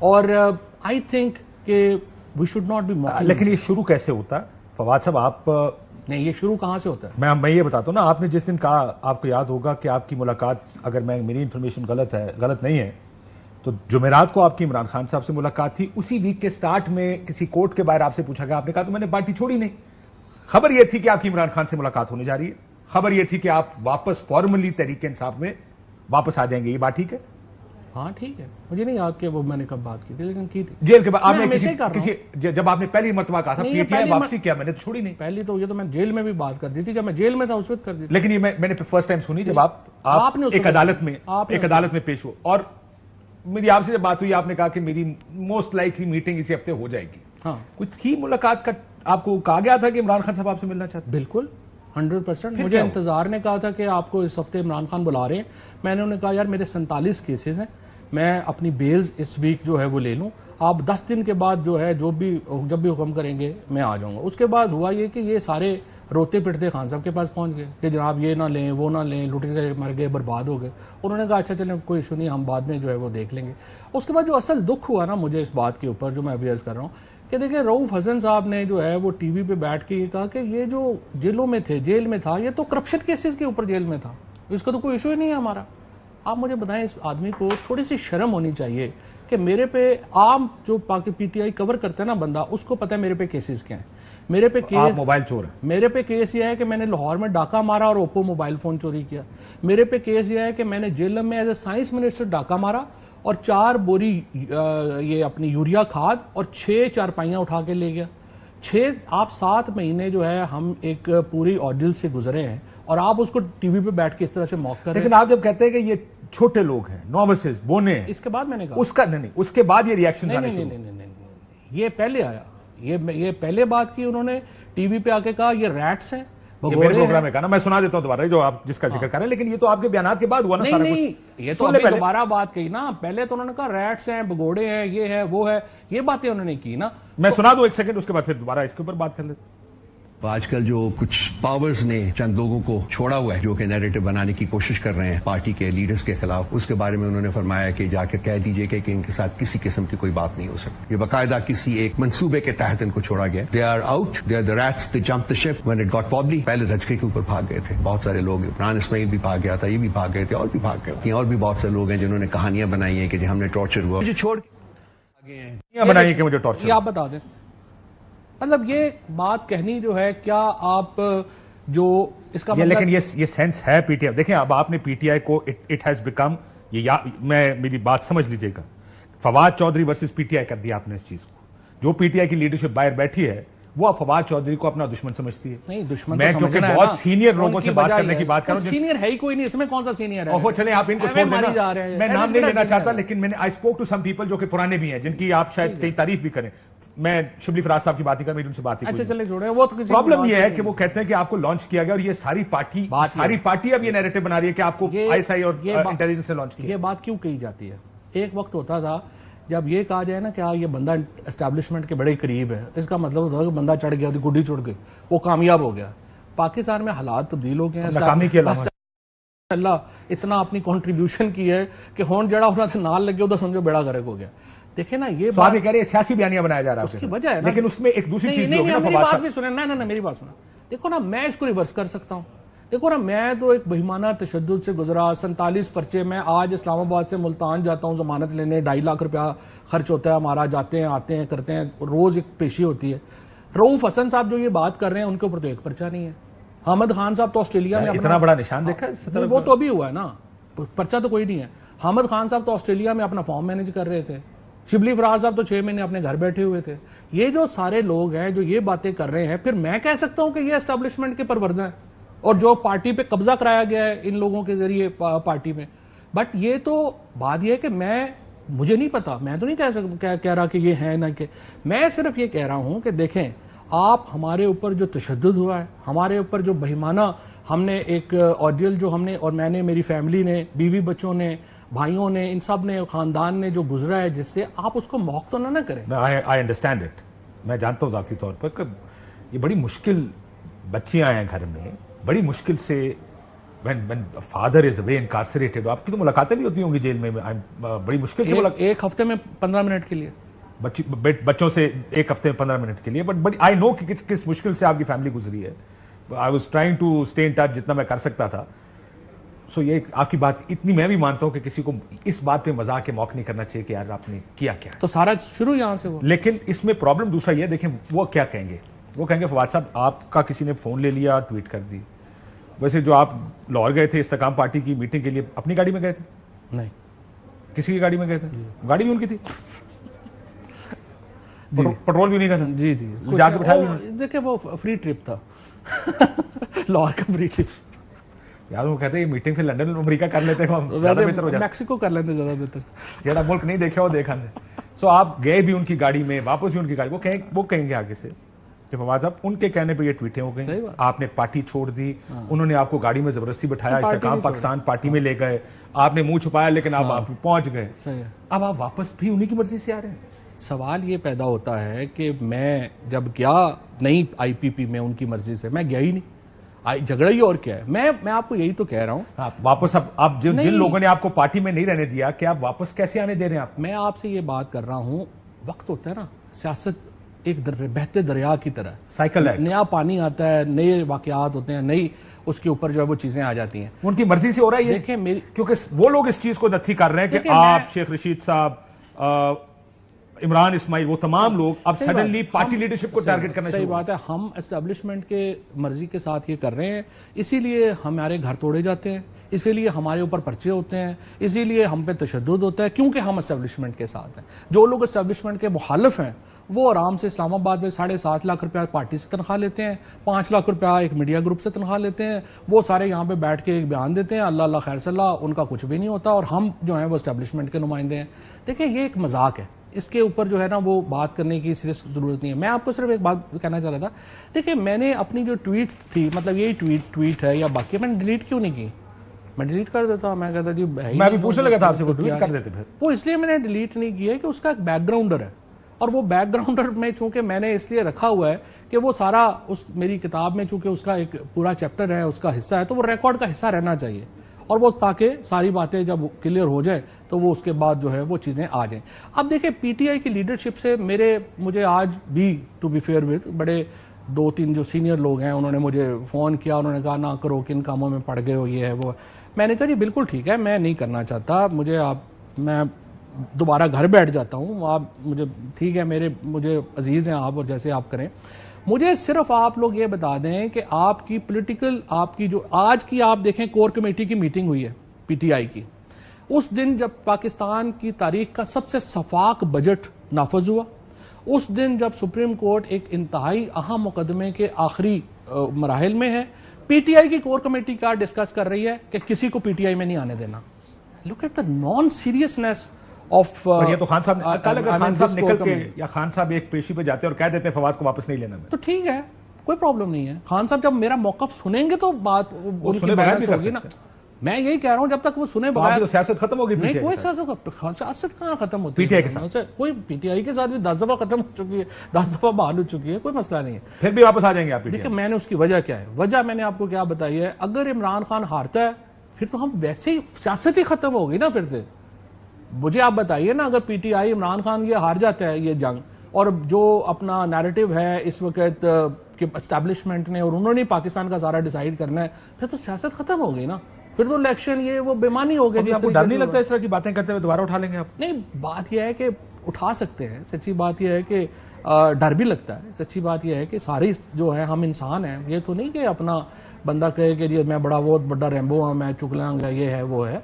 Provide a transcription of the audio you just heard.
اور I think کہ we should not be mocking. لیکن یہ شروع کیسے ہوتا ہے فواد صاحب؟ آپ نہیں، یہ شروع کہاں سے ہوتا ہے؟ میں یہ بتاتا ہوں نا، آپ نے جس دن کہا، آپ کو یاد ہوگا کہ آپ کی ملاقات، اگر میری انفارمیشن غلط نہیں ہے تو جمعرات کو آپ کی عمران خان صاحب سے ملاقات تھی. اسی ویک کے سٹارٹ میں کسی کورٹ کے باہر آپ سے پوچھا گیا، آپ نے کہا تو میں نے پارٹی چھوڑی نہیں. خبر یہ تھی کہ آپ کی عمران خان سے ملاقات ہونے جا رہی ہے، خبر یہ تھی کہ آپ واپس فارملی تحریک انصاف میں واپس آ جائیں گے. یہ بات ٹھیک ہے؟ ہاں ٹھیک ہے. مجھے نہیں یاد کہ وہ میں نے کب بات کی تھی، لیکن کی تھی جیل کے بعد. آپ نے جب آپ نے پہلی مرتبہ کہا تھا پی ٹی آئی واپسی کیا، میں نے چھوڑی نہیں. پہلی تو یہ تو میں جیل میں بھی بات کر دی تھی، جب میں جیل میں تھا اس وقت کر دی تھی. لیکن یہ میں نے فرسٹ ٹائم سنی جب آپ ایک عدالت میں پیش ہو. اور میری آپ سے جب بات ہوئی، آپ نے کہا کہ میری موسٹ لائکلی میٹنگ اسی ہفتے ہو جائے گی. ہاں، کچھ تھی ملاقات کا؟ آپ کو کہا گیا تھا کہ عمران خان صاحب آپ سے ملنا چاہتے؟ بالکل 100%. مجھے انتظار نے کہا تھا کہ آپ کو اس ہفتے عمران خان بلا رہے ہیں. میں نے انہیں کہا یار میرے 47 کیسز ہیں، میں اپنی بیلز اس ویک جو ہے وہ لے لوں، آپ 10 دن کے بعد جو ہے جب بھی حکم کریں گے میں آ جاؤں گا. اس کے بعد ہوا یہ کہ یہ سارے روتے پٹتے خان صاحب کے پاس پہنچ گئے کہ جناب یہ نہ لیں، وہ نہ لیں، لٹ گئے، مر گئے، برباد ہو گئے. انہوں نے کہا اچھا چلیں کوئی ایشو نہیں، ہم بعد میں جو ہے وہ دیکھ لیں گے. اس کے بعد جو اصل دکھ ہوا نا مجھے اس بات کے اوپر، جو میں ابھی عرض کر رہا ہوں کہ دیکھیں رؤوف حسن صاحب نے جو ہے وہ ٹی وی پہ بیٹھ کے یہ کہا کہ یہ جو جیلوں میں تھے، جیل میں تھا، یہ تو کرپشن کیسز کے اوپر جیل میں تھا، اس کا تو کوئی ایشو ہی نہیں ہے ہمارا. آپ مجھے بتائیں اس آدمی کو تھوڑی سی شرم ہونی چاہیے کہ میرے پہ عام جو پی ٹی آئی کور کرتا ہے نا بندہ، اس کو پتہ ہے میرے پہ کیسز کیا ہیں. میرے پہ کیس موبائل چور ہے. میرے پہ کیس یہ ہے کہ میں نے لاہور میں ڈاکہ مارا اور اوپو موبائل فون چوری کیا. میرے پہ کیس یہ ہے کہ میں نے جیل میں ایز اے سائنس منسٹر ڈاکہ مارا اور 4 بوری یہ اپنی یوریا کھاد اور 6 چارپائیاں اٹھا کے لے گیا. 7 مہینے جو ہے ہم ایک پوری آرڈل سے گزرے ہیں اور آپ اس کو ٹی وی پہ بیٹھ کے اس طرح سے موقع کر رہے ہیں. لیکن آپ جب کہتے ہیں کہ یہ چھوٹے لوگ ہیں، نووسز، بونے ہیں، اس کے بعد میں نے کہا اس کا نہیں، اس کے بعد یہ ریاکشن آنے شروع. نہیں، یہ پہلے آیا. یہ پہلے بات کی انہوں نے ٹی وی پہ آ کے کہا یہ ریٹس ہیں. یہ میرے پروگرام میں کہا نا، میں سنا دیتا ہوں دوبارہ جو آپ جس کا ذکر کر رہے ہیں. لیکن یہ تو آپ کے بیانات کے بعد ہوا نا سارا کچھ. نہیں، یہ تو ابھی دوبارہ بات کہی نا. پہلے تو انہوں نے کہا ریٹس ہیں، بگوڑے ہیں، یہ ہے وہ ہے، یہ باتیں انہوں نے کی نا. میں سنا دوں ایک سیکنڈ، اس کے بعد پھر دوبارہ اس کے اوپر بات کر لیتے. آج کل جو کچھ پاورز نے چند لوگوں کو چھوڑا ہوا ہے جو کہ نیریٹو بنانے کی کوشش کر رہے ہیں پارٹی کے لیڈرز کے خلاف، اس کے بارے میں انہوں نے فرمایا کہ جا کے کہہ دیجئے کہ ان کے ساتھ کسی قسم کی کوئی بات نہیں ہو سکتی. یہ باقاعدہ کسی ایک منصوبے کے تحت ان کو چھوڑا گیا. They are out, they are the rats, they jump the ship when it got wobbly. پہلے دھچکے کے اوپر بھاگ گئے تھے بہت سارے لوگ. عمران اسماعیل بھی بھاگ گیا تھا، یہ بھی بھاگ گئے تھے، اور بھی بھاگ گئے تھے. اور بھی بہت سے لوگ ہیں جنہوں نے کہانیاں بنائی ہیں کہ ہم نے ٹارچر ہوا. مجھے چھوڑ کے بنائی کہ مجھے ٹارچر. یہ آپ بتا دیں، مطلب یہ بات کہنی جو ہے، کیا آپ جو اس کا لیکن یہ سینس ہے پی ٹی آئی. دیکھیں اب آپ نے پی ٹی آئی کو اٹ ہیز بیکم، میری بات سمجھ لیجئے گا، Fawad Chaudhry versus P T I کر دیا آپ نے اس چیز کو. جو پی ٹی آئی کی لیڈرشپ باہر بیٹھی ہے وہ فواد چودھری کو اپنا دشمن سمجھتی ہے. نہیں، دشمن میں کیونکہ بہت سینئر لوگوں سے بات کرنے کی بات کروں. سینئر ہے ہی کوئی نہیں اس میں، کون سا سینئر ہے؟ چلیں آپ ان کو چھوڑ دینا، میں نام نہیں لینا چاہتا، لیکن میں نے I spoke to some people جو کہ پرانے بھی ہیں، جن کی آپ شاید کئی تعریف بھی کریں. میں شبلی فراز صاحب کی بات ہی کر، میری ان سے بات ہی. اچھا چلے چھوڑیں. وہ پرابلم یہ ہے کہ وہ کہتے ہیں کہ آپ کو لانچ کیا گیا اور یہ ساری پارٹی اب یہ نیریٹو بنا رہی ہے کہ آپ کو آئی ایس آئی اور انٹیلیجنس سے لانچ کیا. یہ بات کیوں کہی جاتی ہے؟ ایک وقت ہوتا تھا جب یہ کہا جائے نا کہ یہ بندہ اسٹیبلشمنٹ کے بڑے قریب ہے، اس کا مطلب ہوتا ہے کہ بندہ چڑھ گیا، گڈی چڑھ گئی، وہ کامیاب ہو گیا. پاکستان میں حالات تبدیل ہو گئے ہیں. اللہ اتنا اپنی کنٹریبیوشن کی ہے کہ ہون جڑا ہونا تھا نال لگے ہوتا سمجھو بیڑا غرق ہو گیا. دیکھیں نا یہ بات کہہ رہے ہیں سیاسی بیانیاں بنایا جا رہا ہے، اس کی وجہ ہے نا. لیکن اس میں ایک دوسری چیز بھی ہوگی نا. میری بات بھی سنیں. نہیں میری بات سنیں. دیکھو نا میں اس کو ریورس کر سکتا ہوں. دیکھو نا میں تو ایک بہیمانہ تشدد سے گزرا. 47 پرچے. میں آج اسلام آباد سے ملتان جاتا ہوں ضمانت لینے، 2.5 لاکھ روپیہ خرچ ہوتا ہے ہمارا. جاتے ہیں آتے ہیں کرتے ہیں، روز ایک پیشی ہوتی ہے. رؤوف حسن صاحب جو یہ بات کر رہے ہیں ان کے اوپر تو ایک پرچہ نہیں ہے. حامد خان صاحب تو آسٹریلیا میں اتنا بڑا نشان دیکھا، وہ تو ابھی ہوا ہے نا، پرچہ تو کوئی نہیں ہے. حامد خان صاحب تو آسٹریلیا میں اپنا فارم مینج کر رہے تھے. شبلی فراز صاحب تو 6 مہینے اپنے گھر بیٹھے ہوئے تھے. یہ جو سارے لوگ ہیں جو یہ باتیں کر رہے ہیں، پھر میں کہہ سکتا ہوں کہ یہ اسٹیبلشمنٹ کے پروردہ ہیں اور جو پارٹی پہ قبضہ کرایا گیا ہے ان لوگوں کے ذریعے پارٹی میں. بٹ یہ تو بات یہ ہے کہ مجھے نہیں پتا، میں تو نہیں کہہ رہا کہ یہ ہے نہ کہ. میں صرف یہ کہہ رہا ہوں کہ دیکھیں آپ ہمارے اوپر جو تشدد ہوا ہے، ہمارے اوپر جو بہیمانہ ہم نے ایک آڈیل جو ہم نے اور میں نے، میری فیملی نے، بیوی بچوں نے، بھائیوں نے، ان سب نے، خاندان نے جو گزرا ہے جس سے، آپ اس کو موقع تو نہ کریں. I understand it. میں جانتا ہوں ذاتی طور پر کہ یہ بڑی مشکل، بچیاں ہیں گھر میں، بڑی مشکل سے when father is away incarcerated, آپ کی تو ملاقاتیں بھی ہوتی ہوں گی جیل میں, بڑی مشکل سے ایک ہفتے میں 15 منٹ کے لیے, بچوں سے ایک ہفتے میں 15 منٹ کے لیے, بٹ آئی نو کہ کس مشکل سے آپ کی فیملی گزری ہے. I was trying to stay in touch جتنا میں کر سکتا تھا. سو یہ آپ کی بات اتنی میں بھی مانتا ہوں کہ کسی کو اس بات پہ مذاق کے موقع نہیں کرنا چاہیے کہ یار آپ نے کیا کیا, تو سارا شروع یہاں سے ہوا. لیکن اس میں پرابلم دوسرا یہ, دیکھیں وہ کیا کہیں گے, وہ کہیں گے فواد صاحب آپ کا کسی نے فون لے لیا, ٹویٹ کر دی. ویسے جو آپ لاہور گئے تھے استحکام پارٹی کی میٹنگ کے لیے, اپنی گاڑی میں گئے تھے؟ نہیں, کسی کی گاڑی میں گئے تھے؟ گاڑی بھی ان کی تھی, پٹرول بھی نہیں کا تھا. جی جی, جا کے بٹھایا. دیکھیں وہ فری ٹرپ تھا, لاہور کا فری ٹرپ. یار وہ کہتے ہیں میٹنگ پھر لنڈن امریکہ کر لیتے ہیں, میکسیکو کر لیتے زیادہ بہتر, جیڑا ملک نہیں دیکھا وہ دیکھا نہیں. سو آپ گئے بھی ان کی گاڑی میں, واپس بھی ان کی گاڑی. وہ کہیں گے آگے سے کہ فواد صاحب ان کے کہنے پہ یہ ٹویٹیں ہو گئی, آپ نے پارٹی چھوڑ دی, انہوں نے آپ کو گاڑی میں زبردستی بٹھایا, استحکام پاکستان پارٹی میں لے گئے, آپ نے منہ چھپایا لیکن آپ پہنچ گئے. اب آپ واپس بھی انہی کی مرضی سے آ رہے ہیں. سوال یہ پیدا ہوتا ہے کہ میں جب گیا نہیں آئی پی پی میں ان کی مرضی سے, میں گیا ہی نہیں, جھگڑا ہی اور کیا ہے. میں آپ کو یہی تو کہہ رہا ہوں, واپس اب جن لوگوں نے آپ کو پارٹی میں نہیں رہنے دیا, کہ آپ واپس کیسے آنے دے رہے ہیں آپ؟ میں آپ سے یہ بات کر رہا ہوں, وقت ہوتا ہے نا, سیاست ایک بہتے دریا کی طرح سائیکل ہے, نیا پانی آتا ہے, نئے واقعات ہوتے ہیں, نئی اس کے اوپر جو ہے وہ چیزیں آ جاتی ہیں. ان کی مرضی سے ہو رہا ہے یہ, دیکھیں میری, کیونکہ وہ لوگ اس چیز کو نتھی کر رہے ہیں کہ آپ, شیخ رشید صاحب, عمران اسماعیل, وہ تمام لوگ اب سڈنلی پارٹی لیڈرشپ کو ٹارگٹ کرنا. صحیح بات ہے, ہم اسٹیبلشمنٹ کے مرضی کے ساتھ یہ کر رہے ہیں, اسی لیے ہمارے گھر توڑے جاتے ہیں, اسی لیے ہمارے اوپر پرچے ہوتے ہیں, اسی لیے ہم پہ تشدد ہوتا ہے, کیونکہ ہم اسٹیبلشمنٹ کے ساتھ ہیں. جو لوگ اسٹیبلشمنٹ کے مخالف ہیں وہ آرام سے اسلام آباد میں 7.5 لاکھ روپیہ پارٹی سے تنخواہ لیتے ہیں, 5 لاکھ روپیہ ایک میڈیا گروپ سے تنخواہ لیتے ہیں, وہ سارے یہاں پہ بیٹھ کے ایک بیان دیتے ہیں, اللہ اللہ خیر صلی اللہ, ان کا کچھ بھی نہیں ہوتا, اور ہم جو ہیں وہ اسٹیبلشمنٹ کے نمائندے ہیں. دیکھیں یہ ایک مذاق ہے, اس کے اوپر جو ہے نا وہ بات کرنے کی سیریس ضرورت نہیں ہے. میں آپ کو صرف ایک بات کہنا چاہ رہا تھا, دیکھیں میں نے اپنی جو ٹویٹ تھی, مطلب یہی ٹویٹ ہے یا باقی, میں نے ڈیلیٹ کیوں نہیں کی؟ میں ڈیلیٹ کر دیتا ہوں. میں کہتا جی میں بھی پوچھنے لگا تھا آپ سے, وہ ڈیلیٹ کر دیتے. پھر وہ اس لیے میں نے ڈیلیٹ نہیں کیا کہ اس کا ایک بیک گراؤنڈر ہے, اور وہ بیک گراؤنڈر میں چونکہ میں نے اس لیے رکھا ہوا ہے کہ وہ سارا اس میری کتاب میں چونکہ اس کا ایک پورا چیپٹر ہے, اس کا حصہ ہے, تو وہ ریکارڈ کا حصہ رہنا چاہیے, اور وہ تاکہ ساری باتیں جب کلیئر ہو جائے تو وہ اس کے بعد جو ہے وہ چیزیں آ جائیں. اب دیکھیں پی ٹی آئی کی لیڈرشپ سے مجھے آج بھی ٹو بی فیئر ود بڑے 2-3 جو سینئر لوگ ہیں انہوں نے مجھے فون کیا, انہوں نے کہا نہ کرو, کن کاموں میں پڑ گئے ہو, یہ ہے وہ. میں نے کہا جی بالکل ٹھیک ہے, میں نہیں کرنا چاہتا, میں دوبارہ گھر بیٹھ جاتا ہوں, آپ مجھے ٹھیک ہے, مجھے عزیز ہیں آپ, اور جیسے آپ کریں. مجھے صرف آپ لوگ یہ بتا دیں کہ آپ کی پولیٹیکل, آپ کی جو آج کی آپ دیکھیں کور کمیٹی کی میٹنگ ہوئی ہے پی ٹی آئی کی, اس دن جب پاکستان کی تاریخ کا سب سے شفاف بجٹ نافذ ہوا, اس دن جب سپریم کورٹ ایک انتہائی اہم مقدمے کے آخری مراحل میں ہے, پی ٹی آئی کی کور کمیٹی کیا ڈسکس کر رہی ہے کہ کسی کو پی ٹی آئی میں نہیں آنے دینا. Look at the non seriousness of. یہ تو خان صاحب اگر خان صاحب نکل کے یا خان صاحب ایک پیشی پہ جاتے ہیں اور کہہ دیتے ہیں فواد کو واپس نہیں لینا, تو ٹھیک ہے, کوئی پرابلم نہیں ہے. خان صاحب جب میرا موقف سنیں گے تو بات بیلنس ہوگی نا. میں یہی کہہ رہا ہوں جب تک وہ سنے بغیر سیاست ختم ہوگی. نہیں, کوئی سیاست کہاں ختم ہوتی ہے, کوئی پی ٹی آئی کے ساتھ بھی 10 دفعہ ختم ہو چکی ہے, 10 دفعہ بحال ہو چکی ہے, کوئی مسئلہ نہیں ہے. پھر بھی واپس آ جائیں گے آپ. دیکھیں میں نے اس کی وجہ کیا ہے, وجہ میں نے آپ کو کیا بتائی ہے. اگر عمران خان ہارتا ہے پھر تو ہم ویسے ہی سیاست ہی ختم ہوگی نا. پھر مجھے آپ بتائیے نا, اگر پی ٹی آئی عمران خان یہ ہار جاتا ہے یہ جنگ, اور جو اپنا نیریٹو ہے اس وقت کہ اسٹیبلشمنٹ نے اور انہوں نے پاکستان کا سارا ڈیسائیڈ کرنا ہے, پھر تو سیاست ختم ہو گئی نا. پھر تو الیکشن یہ وہ بےمانی ہو گئی. آپ کو ڈر نہیں لگتا اس طرح کی باتیں کرتے ہوئے دوبارہ اٹھا لیں گے آپ؟ نہیں, بات یہ ہے کہ اٹھا سکتے ہیں. سچی بات یہ ہے کہ ڈر بھی لگتا ہے. سچی بات یہ ہے کہ ساری جو ہے ہم انسان ہیں, یہ تو نہیں کہ اپنا بندہ کہے کہ میں بڑا بہت بڑا ریمبو ہوں, میں چکلانگ ہے, یہ ہے وہ ہے.